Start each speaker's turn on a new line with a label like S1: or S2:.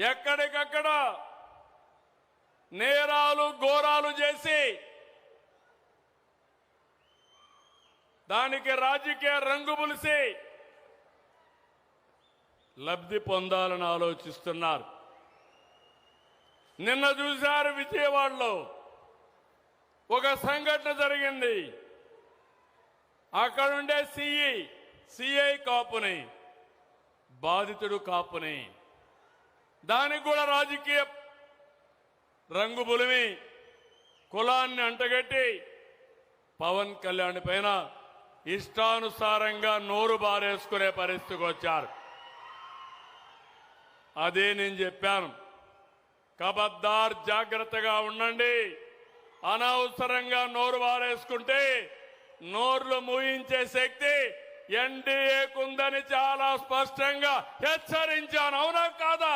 S1: ఎక్కడికక్కడ నేరాలు ఘోరాలు చేసి దానికి రాజకీయ రంగు పులిసి లబ్ధి పొందాలని ఆలోచిస్తున్నారు. నిన్న చూశారు విజయవాడలో ఒక సంఘటన జరిగింది. అక్కడుండే సిఐ కాపుని, బాధితుడు కాపుని, దానికి కూడా రాజకీయ రంగు పులిమి కులాన్ని అంటగట్టి పవన్ కళ్యాణ్ పైన ఇష్టానుసారంగా నోరు బారేసుకునే పరిస్థితికి వచ్చారు. అదే నేను చెప్పాను, ఖబర్దార్ జాగ్రత్తగా ఉండండి. అనవసరంగా నోరు బారేసుకుంటే నోర్లు మూయించే శక్తి ఎన్డీఏకుందని చాలా స్పష్టంగా హెచ్చరించాను. అవునా కాదా?